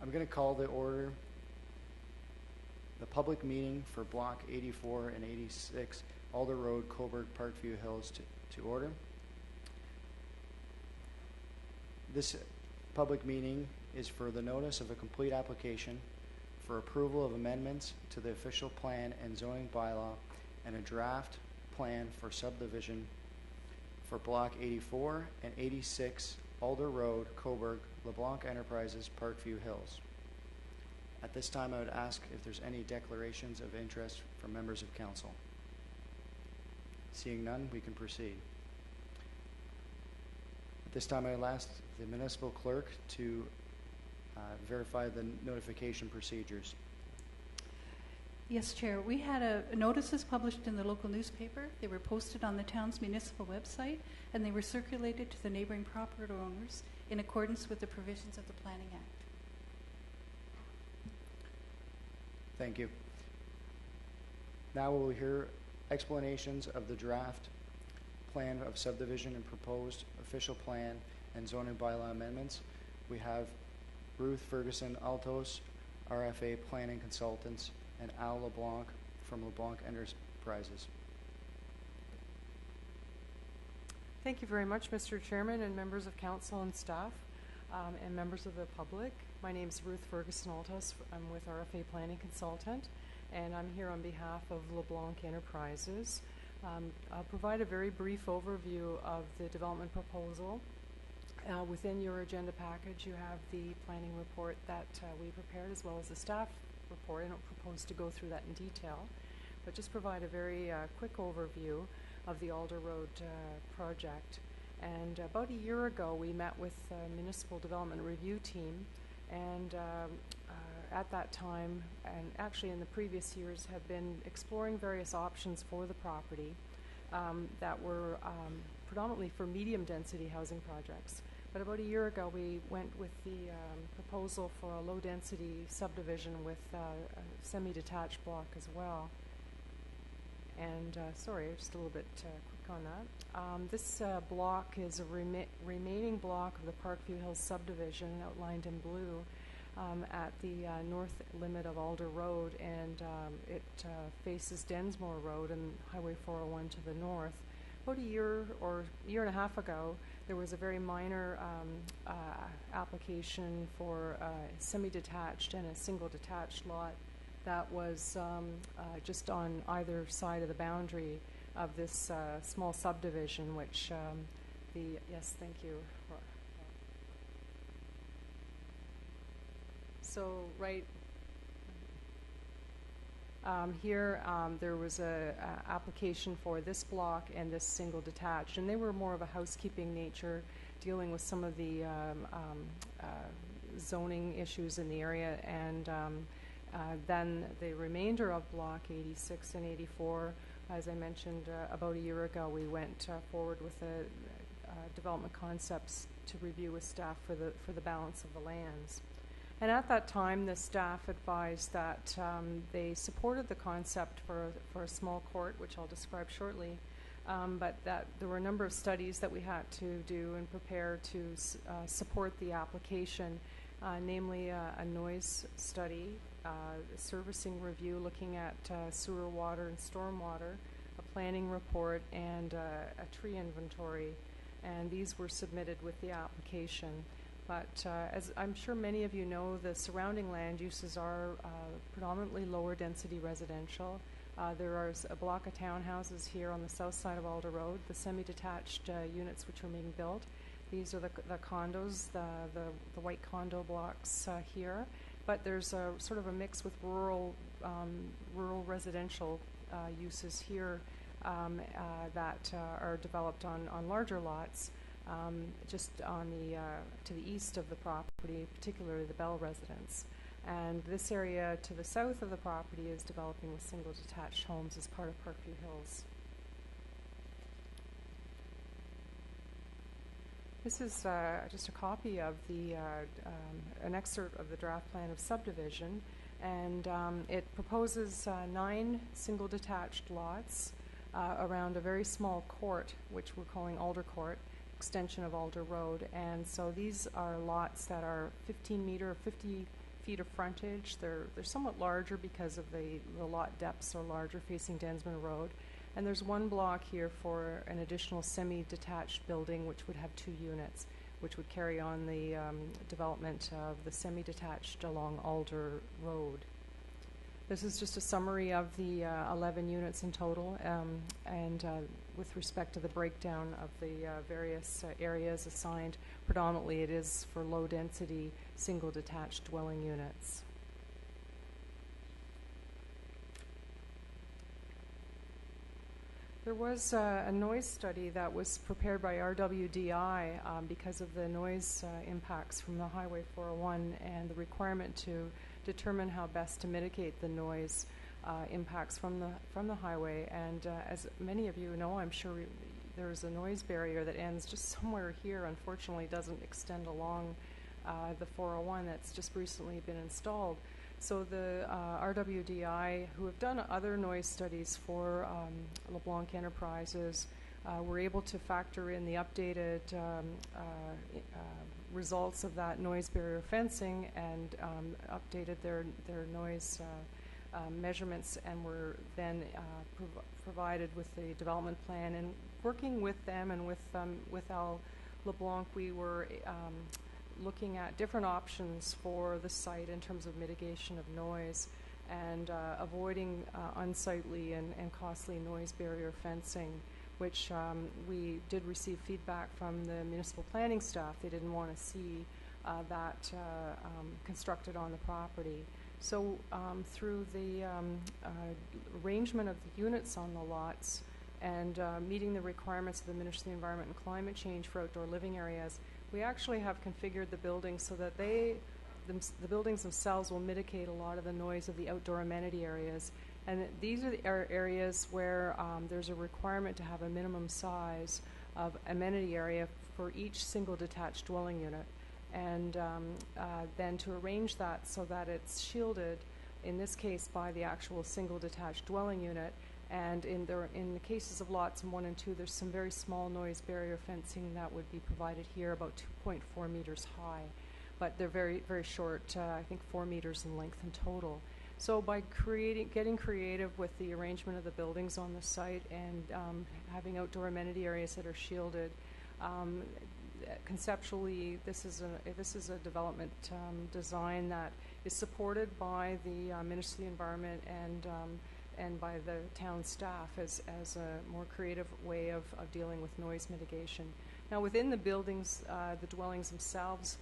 I'm going to call the public meeting for Block 84 and 86, Alder Road, Coburg, Parkview Hills to order. This public meeting is for the notice of a complete application for approval of amendments to the official plan and zoning bylaw and a draft plan for subdivision for Block 84 and 86, Alder Road, Coburg, LeBlanc Enterprises, Parkview Hills. At this time, I would ask if there's any declarations of interest from members of council. Seeing none, we can proceed. At this time, I will ask the municipal clerk to verify the notification procedures. Yes, Chair. We had notices published in the local newspaper. They were posted on the town's municipal website, and they were circulated to the neighboring property owners in accordance with the provisions of the Planning Act. Thank you. Now we will hear explanations of the draft plan of subdivision and proposed official plan and zoning bylaw amendments. We have Ruth Ferguson Altos, RFA Planning Consultants, and Al LeBlanc from LeBlanc Enterprises. Thank you very much, Mr. Chairman and members of council and staff and members of the public. My name is Ruth Ferguson Altos. I'm with RFA Planning Consultant, and I'm here on behalf of LeBlanc Enterprises. I'll provide a very brief overview of the development proposal. Within your agenda package, you have the planning report that we prepared, as well as the staff report. I don't propose to go through that in detail, but just provide a very quick overview of the Alder Road project. And about a year ago, we met with the Municipal Development Review Team, and at that time, and actually in the previous years, have been exploring various options for the property that were predominantly for medium density housing projects. But about a year ago, we went with the proposal for a low density subdivision with a semi-detached block as well. And sorry, just a little bit quick on that. This block is a remaining block of the Parkview Hills subdivision outlined in blue at the north limit of Alder Road, and it faces Densmore Road and Highway 401 to the north. About a year and a half ago, there was a very minor application for a semi-detached and a single detached lot that was just on either side of the boundary of this small subdivision, which yes, thank you. So right here, there was a application for this block and this single detached, and they were more of a housekeeping nature, dealing with some of the zoning issues in the area, and then the remainder of block 86 and 84, as I mentioned about a year ago, we went forward with the development concepts to review with staff for the balance of the lands. And at that time, the staff advised that they supported the concept for a small court, which I'll describe shortly, but that there were a number of studies that we had to do and prepare to support the application, namely a noise study, a servicing review looking at sewer water and stormwater, a planning report, and a tree inventory. And these were submitted with the application. But as I'm sure many of you know, the surrounding land uses are predominantly lower density residential. There is a block of townhouses here on the south side of Alder Road, the semi-detached units which are being built. These are the condos, the white condo blocks here. But there's a sort of a mix with rural residential uses here that are developed on larger lots. Just on to the east of the property, particularly the Bell residence. And this area to the south of the property is developing with single detached homes as part of Parkview Hills. This is just a copy of an excerpt of the draft plan of subdivision, and it proposes 9 single detached lots around a very small court, which we're calling Alder Court, extension of Alder Road. And so these are lots that are 15 meter, 50 feet of frontage. They're somewhat larger because of the lot depths are larger facing Densman Road. And there's one block here for an additional semi-detached building, which would have 2 units, which would carry on the development of the semi-detached along Alder Road. This is just a summary of the 11 units in total, and with respect to the breakdown of the various areas assigned, predominantly it is for low-density, single-detached dwelling units. There was a noise study that was prepared by RWDI because of the noise impacts from the Highway 401 and the requirement to determine how best to mitigate the noise impacts from the highway. And as many of you know, I'm sure there's a noise barrier that ends just somewhere here. Unfortunately, doesn't extend along the 401 that's just recently been installed. So the RWDI, who have done other noise studies for LeBlanc Enterprises, were able to factor in the updated results of that noise barrier fencing and updated their noise measurements, and were then provided with the development plan. And working with them and with Al LeBlanc, we were looking at different options for the site in terms of mitigation of noise and avoiding unsightly and costly noise barrier fencing, which we did receive feedback from the municipal planning staff. They didn't want to see that constructed on the property. So through the arrangement of the units on the lots and meeting the requirements of the Ministry of the Environment and Climate Change for outdoor living areas, we actually have configured the buildings so that the buildings themselves will mitigate a lot of the noise of the outdoor amenity areas. And these are the areas where there's a requirement to have a minimum size of amenity area for each single detached dwelling unit. And then to arrange that so that it's shielded, in this case, by the actual single detached dwelling unit. And in the cases of lots 1 and 2, there's some very small noise barrier fencing that would be provided here, about 2.4 meters high. But they're very, very short, I think 4 meters in length in total. So by getting creative with the arrangement of the buildings on the site and having outdoor amenity areas that are shielded, conceptually, this is a development design that is supported by the Ministry of the Environment and by the town staff as a more creative way of dealing with noise mitigation. Now, within the buildings, the dwellings themselves,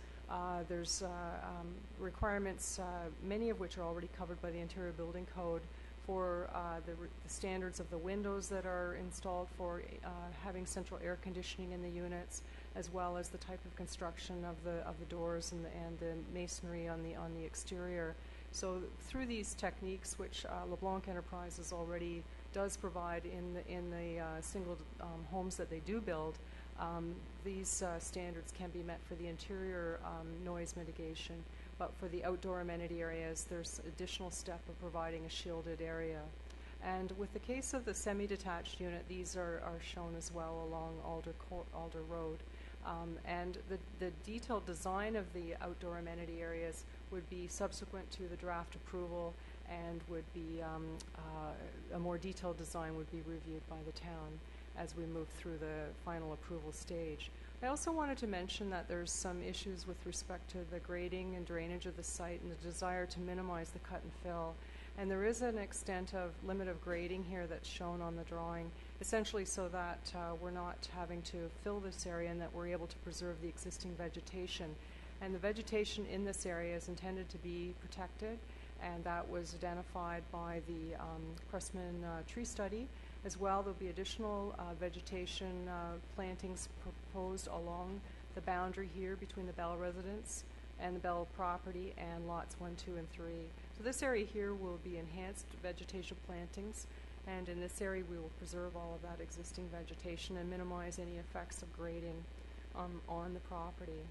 there's requirements, many of which are already covered by the Interior Building Code, for the standards of the windows that are installed for having central air conditioning in the units, as well as the type of construction of the doors and the masonry on the exterior. So through these techniques, which LeBlanc Enterprises already does provide in the single homes that they do build, these standards can be met for the interior noise mitigation. But for the outdoor amenity areas, there's additional step of providing a shielded area. And with the case of the semi-detached unit, these are shown as well along Alder Road. And the detailed design of the outdoor amenity areas would be subsequent to the draft approval, and would be a more detailed design would be reviewed by the town as we move through the final approval stage. I also wanted to mention that there's some issues with respect to the grading and drainage of the site and the desire to minimize the cut and fill. And there is an extent of limit of grading here that's shown on the drawing, essentially so that we're not having to fill this area and that we're able to preserve the existing vegetation. And the vegetation in this area is intended to be protected, and that was identified by the Pressman tree study. As well, there'll be additional vegetation plantings proposed along the boundary here between the Bell residence and the Bell property and lots 1, 2, and 3. So this area here will be enhanced vegetation plantings, and in this area we will preserve all of that existing vegetation and minimize any effects of grading on the property.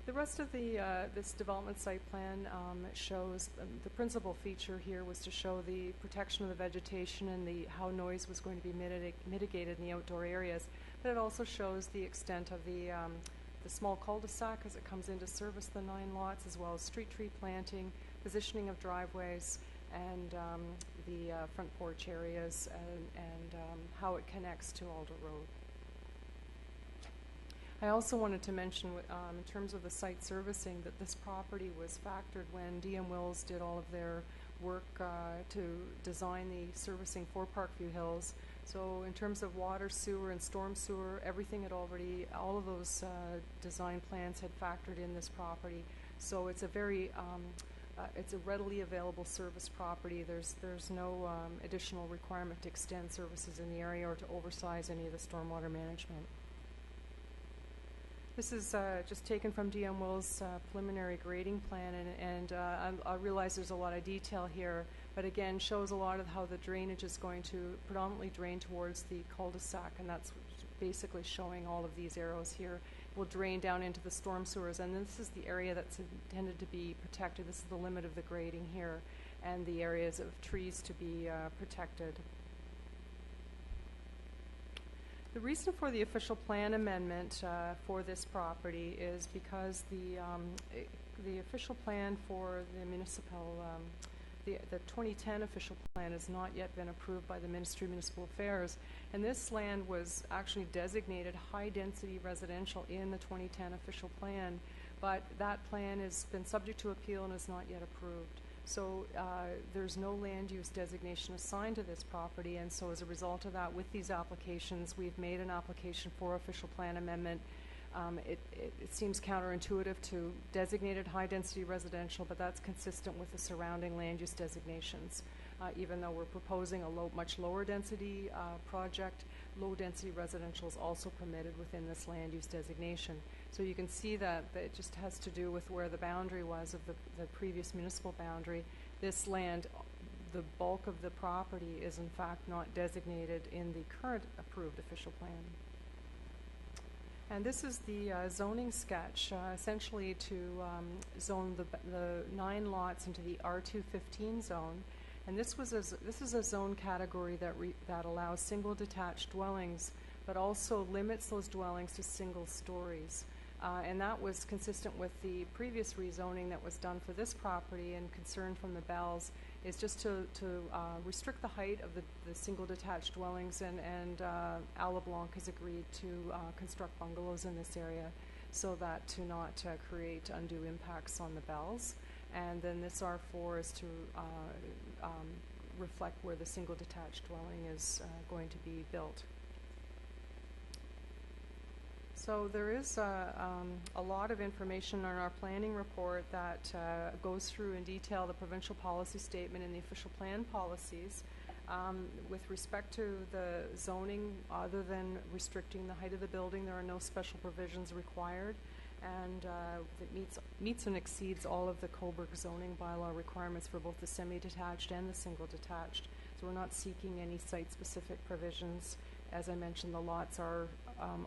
The rest of this development site plan shows the principal feature here was to show the protection of the vegetation and how noise was going to be mitigated in the outdoor areas. But it also shows the extent of the the small cul-de-sac as it comes in to service the 9 lots, as well as street tree planting, positioning of driveways, and the front porch areas, and how it connects to Alder Road. I also wanted to mention, in terms of the site servicing, that this property was factored when DM Wills did all of their work to design the servicing for Parkview Hills. So in terms of water, sewer, and storm sewer, everything had already, all of those design plans had factored in this property. So it's a very, it's a readily available service property. There's no additional requirement to extend services in the area or to oversize any of the stormwater management. This is just taken from DM Will's preliminary grading plan, and I realize there's a lot of detail here, but again shows a lot of how the drainage is going to predominantly drain towards the cul-de-sac, and that's basically showing all of these arrows here. Will drain down into the storm sewers, and this is the area that's intended to be protected. This is the limit of the grading here, and the areas of trees to be protected. The reason for the official plan amendment for this property is because the official plan for the municipal, the 2010 official plan has not yet been approved by the Ministry of Municipal Affairs, and this land was actually designated high-density residential in the 2010 official plan, but that plan has been subject to appeal and is not yet approved. So there's no land use designation assigned to this property, and so as a result of that, with these applications, we've made an application for official plan amendment. It seems counterintuitive to designated high-density residential, but that's consistent with the surrounding land use designations. Even though we're proposing a much lower density project, low-density residential is also permitted within this land use designation. So you can see that it just has to do with where the boundary was of the previous municipal boundary. This land, the bulk of the property is in fact not designated in the current approved official plan. And this is the zoning sketch, essentially to zone the 9 lots into the R215 zone. And this is a zone category that allows single detached dwellings, but also limits those dwellings to single stories. And that was consistent with the previous rezoning that was done for this property, and concern from the Bells is just to restrict the height of the single detached dwellings, and Alder has agreed to construct bungalows in this area so that to not create undue impacts on the Bells. And then this R4 is to reflect where the single detached dwelling is going to be built. So there is a lot of information on our planning report that goes through in detail the provincial policy statement and the official plan policies. With respect to the zoning, other than restricting the height of the building, there are no special provisions required, and it meets and exceeds all of the Cobourg zoning bylaw requirements for both the semi-detached and the single-detached. So we're not seeking any site-specific provisions. As I mentioned, the lots are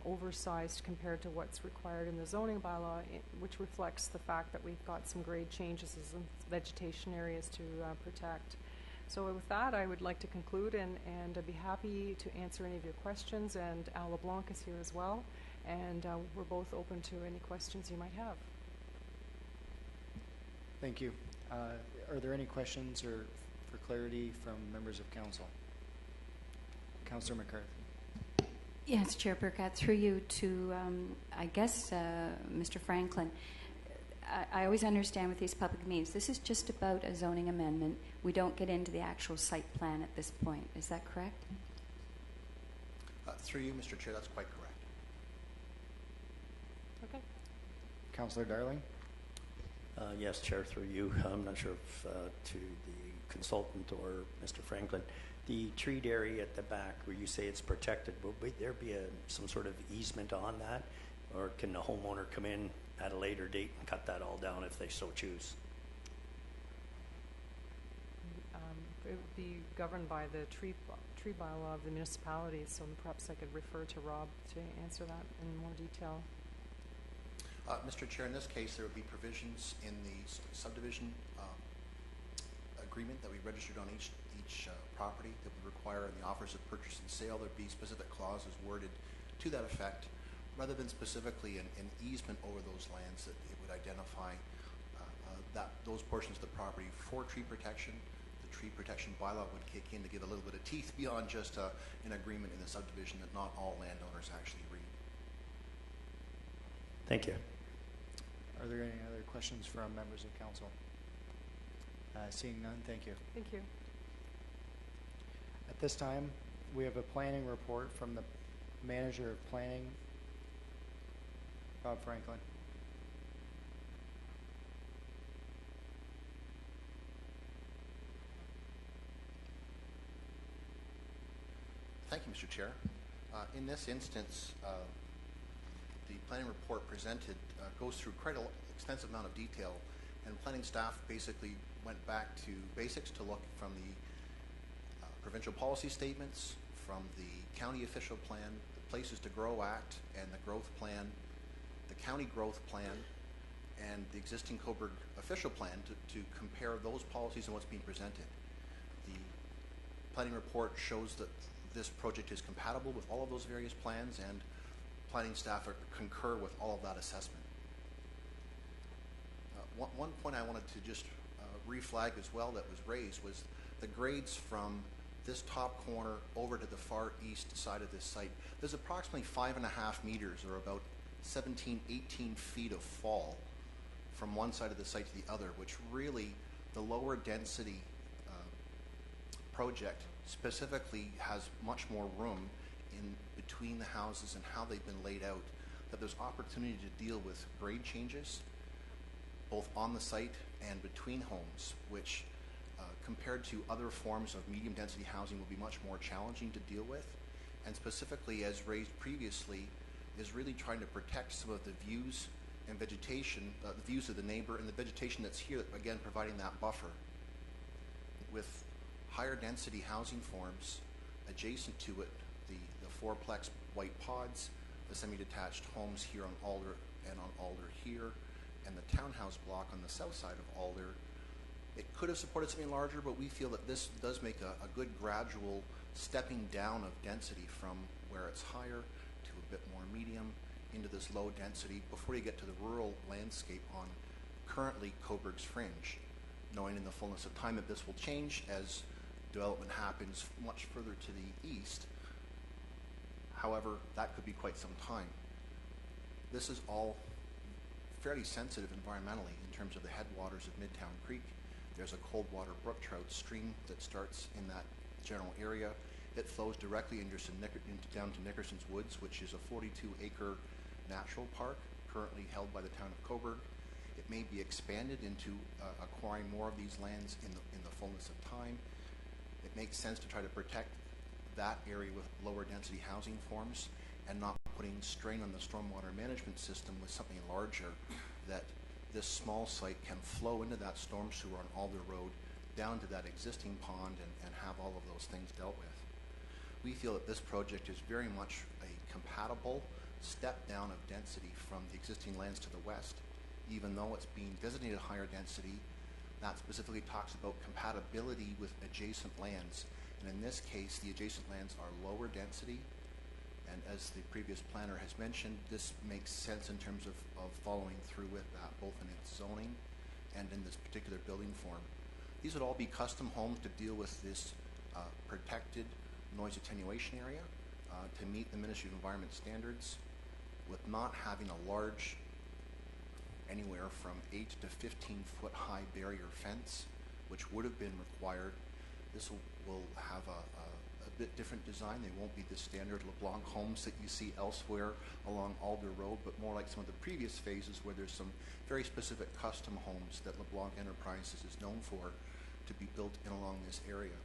oversized compared to what's required in the zoning bylaw, which reflects the fact that we've got some grade changes and some vegetation areas to protect. So with that, I would like to conclude, and I'd be happy to answer any of your questions, and Al LeBlanc is here as well, and we're both open to any questions you might have. Thank you. Are there any questions or for clarity from members of council? Councillor McCarthy. Yes, Chair Burkett, through you to, I guess, Mr. Franklin. I always understand with these public meetings, this is just about a zoning amendment. We don't get into the actual site plan at this point. Is that correct? Through you, Mr. Chair, that's quite correct. Okay. Councillor Darling. Yes, Chair, through you. I'm not sure if to the consultant or Mr. Franklin. The treed area at the back where you say it's protected, will there be some sort of easement on that? Or can the homeowner come in at a later date and cut that all down if they so choose? It would be governed by the tree bylaw of the municipality, so perhaps I could refer to Rob to answer that in more detail. Mr. Chair, in this case, there would be provisions in the subdivision agreement that we registered on each property that would require in the offers of purchase and sale there'd be specific clauses worded to that effect. rather than specifically an easement over those lands, that it would identify those portions of the property for tree protection. The tree protection bylaw would kick in to give a little bit of teeth beyond just an agreement in the subdivision that not all landowners actually read. Thank you. Are there any other questions from members of council? Seeing none, thank you. Thank you. At this time, we have a planning report from the manager of planning, Bob Franklin. Thank you, Mr. Chair. In this instance, the planning report presented goes through quite an extensive amount of detail, and planning staff basically went back to basics to look from the provincial policy statements, from the county official plan, the Places to Grow Act, and the growth plan, the county growth plan, and the existing Coburg official plan to compare those policies and what's being presented. The planning report shows that this project is compatible with all of those various plans, and planning staff concur with all of that assessment. One point I wanted to just reflag as well that was raised was the grades from this top corner over to the far east side of this site. There's approximately 5.5 meters, or about 17, 18 feet of fall from one side of the site to the other, which really, the lower density project specifically has much more room in between the houses and how they've been laid out, that there's opportunity to deal with grade changes both on the site and between homes, which compared to other forms of medium density housing will be much more challenging to deal with, and specifically, as raised previously, is really trying to protect some of the views and vegetation, the views of the neighbor and the vegetation that's here, again providing that buffer. With higher density housing forms adjacent to it, the fourplex white pods, the semi-detached homes here on Alder and on Alder here, and the townhouse block on the south side of Alder, it could have supported something larger, but we feel that this does make a good gradual stepping down of density from where it's higher to a bit more medium into this low density before you get to the rural landscape on currently Coburg's fringe, knowing in the fullness of time that this will change as development happens much further to the east. However, that could be quite some time. This is all fairly sensitive environmentally in terms of the headwaters of Midtown Creek. There's a cold water brook trout stream that starts in that general area. It flows directly down to Nickerson's Woods, which is a 42-acre natural park currently held by the town of Coburg. It may be expanded into acquiring more of these lands in the fullness of time. It makes sense to try to protect that area with lower density housing forms and not putting strain on the stormwater management system with something larger, that this small site can flow into that storm sewer on Alder Road down to that existing pond and have all of those things dealt with. We feel that this project is very much a compatible step down of density from the existing lands to the west. Even though it's being designated higher density, that specifically talks about compatibility with adjacent lands. And in this case, the adjacent lands are lower density. And as the previous planner has mentioned, this makes sense in terms of following through with that, both in its zoning and in this particular building form. These would all be custom homes to deal with this protected noise attenuation area to meet the Ministry of Environment standards, with not having a large, anywhere from 8 to 15 foot high barrier fence, which would have been required. This will have a bit different design. They won't be the standard LeBlanc homes that you see elsewhere along Alder Road, but more like some of the previous phases where there's some very specific custom homes that LeBlanc Enterprises is known for to be built in along this area.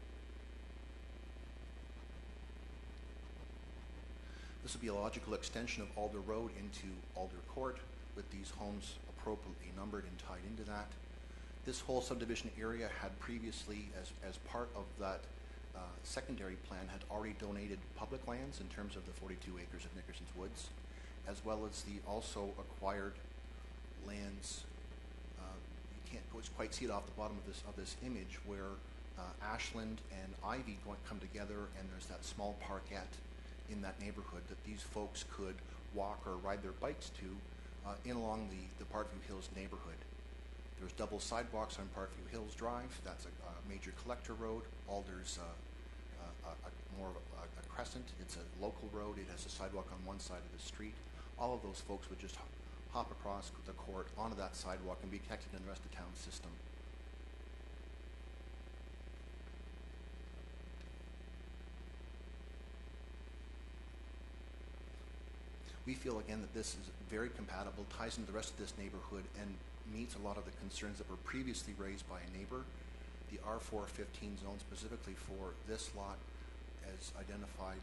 This will be a logical extension of Alder Road into Alder Court, with these homes appropriately numbered and tied into that. This whole subdivision area had previously, as part of that secondary plan, had already donated public lands in terms of the 42 acres of Nickerson's Woods, as well as the also acquired lands. You can't quite see it off the bottom of this image, where Ashland and Ivy come together, and there's that small parkette in that neighborhood that these folks could walk or ride their bikes to in along the Parkview Hills neighborhood. There's double sidewalks on Parkview Hills Drive. That's a major collector road. Alder's more of a crescent. It's a local road. It has a sidewalk on one side of the street. All of those folks would just hop across the court onto that sidewalk and be connected in the rest of the town system. We feel again that this is very compatible, ties into the rest of this neighborhood, and meets a lot of the concerns that were previously raised by a neighbor. The R415 zone specifically for this lot, as identified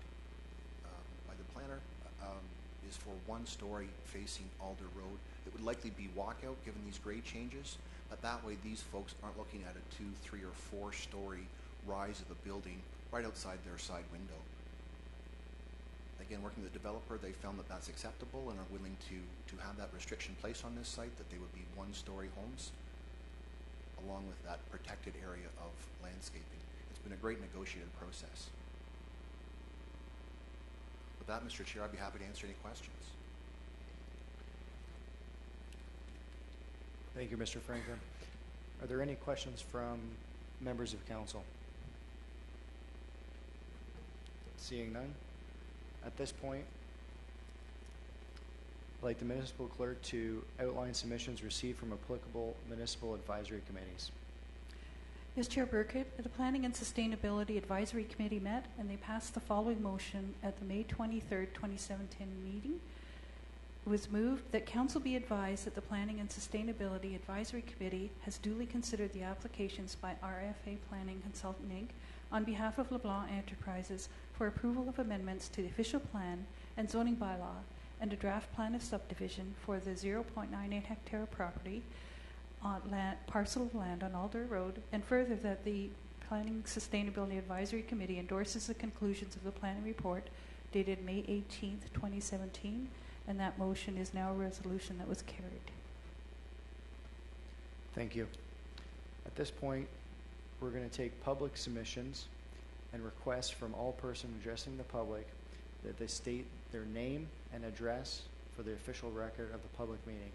by the planner, is for one story facing Alder Road. It would likely be walkout given these grade changes, but that way these folks aren't looking at a 2, 3, or 4 story rise of the building right outside their side window. Again, working with the developer, they found that that's acceptable and are willing to have that restriction placed on this site, that they would be one-story homes, along with that protected area of landscaping. It's been a great negotiated process. With that, Mr. Chair, I'd be happy to answer any questions. Thank you, Mr. Franklin. Are there any questions from members of council? Seeing none. At this point, I'd like the municipal clerk to outline submissions received from applicable municipal advisory committees. Yes, Chair Burkett, the Planning and Sustainability Advisory Committee met and they passed the following motion at the May 23rd, 2017 meeting. It was moved that Council be advised that the Planning and Sustainability Advisory Committee has duly considered the applications by RFA Planning Consultant Inc. on behalf of LeBlanc Enterprises for approval of amendments to the official plan and zoning bylaw and a draft plan of subdivision for the 0.98 hectare property on parcel of land on Alder Road, and further that the Planning Sustainability Advisory Committee endorses the conclusions of the planning report dated May 18th, 2017, and that motion is now a resolution that was carried. Thank you. At this point, we're going to take public submissions and requests from all person addressing the public that they state their name and address for the official record of the public meeting.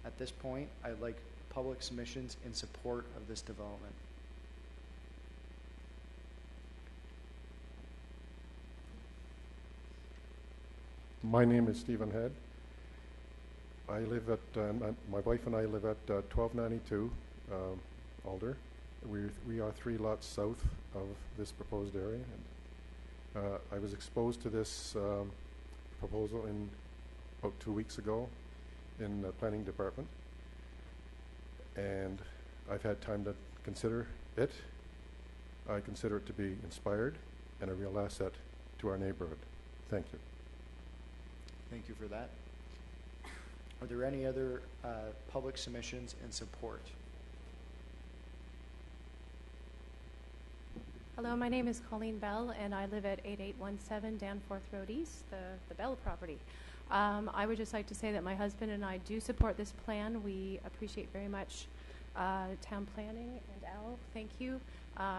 At this point, I'd like public submissions in support of this development. My name is Stephen Head. I live at, my wife and I live at 1292 Alder. We are 3 lots south of this proposed area. I was exposed to this proposal about 2 weeks ago in the planning department, and I've had time to consider it. I consider it to be inspired and a real asset to our neighborhood. Thank you. Thank you for that. Are there any other public submissions in support? Hello, my name is Colleen Bell, and I live at 8817 Danforth Road East, the Bell property. I would just like to say that my husband and I do support this plan. We appreciate very much town planning, and Al, thank you.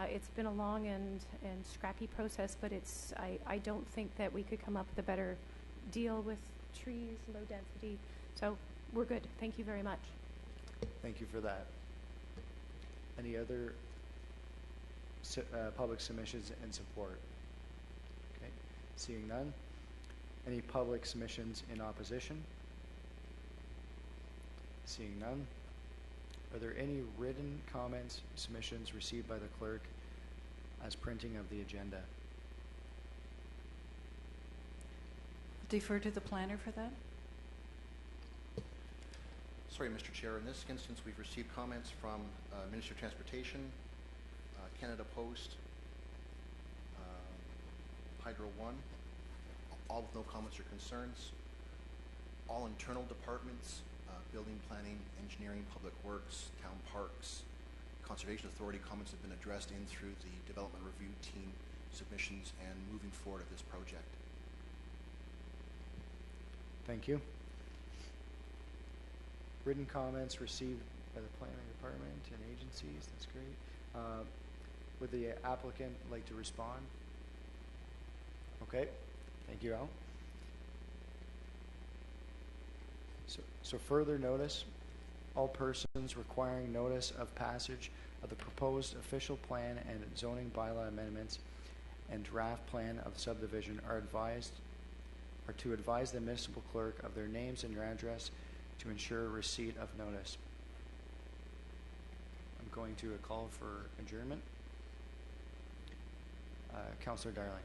It's been a long and scrappy process, but I don't think that we could come up with a better deal with trees, low density. So we're good. Thank you very much. Thank you for that. Any other public submissions in support? Okay. Seeing none. Any public submissions in opposition? Seeing none. Are there any written comments, submissions received by the clerk as printing of the agenda? Defer to the planner for that. Sorry, Mr. Chair. In this instance, we've received comments from Minister of Transportation, Canada Post, Hydro One, all with no comments or concerns. All internal departments, building, planning, engineering, public works, town parks, conservation authority comments have been addressed in through the development review team submissions and moving forward of this project. Thank you. Written comments received by the planning department and agencies. That's great. Would the applicant like to respond? Okay. Thank you, Al. So further notice, all persons requiring notice of passage of the proposed official plan and zoning bylaw amendments and draft plan of subdivision are to advise the municipal clerk of their names and their address to ensure receipt of notice. I'm going to a call for adjournment. Councillor Darling.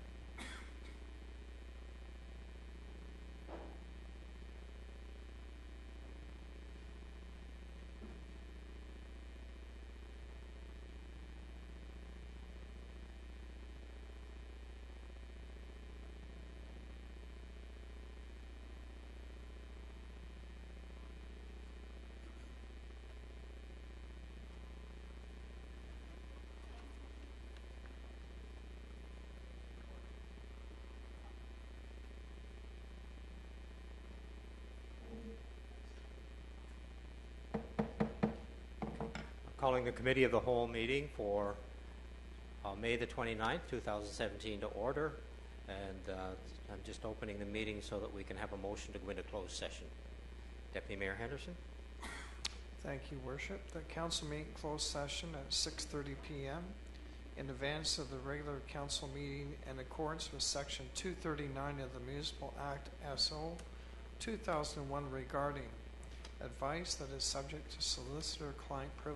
Calling the Committee of the Whole meeting for May the 29th, 2017 to order. And I'm just opening the meeting so that we can have a motion to go into closed session. Deputy Mayor Henderson. Thank you, Worship. The council meeting closed session at 6:30 p.m. in advance of the regular council meeting in accordance with Section 239 of the Municipal Act SO 2001 regarding advice that is subject to solicitor-client privilege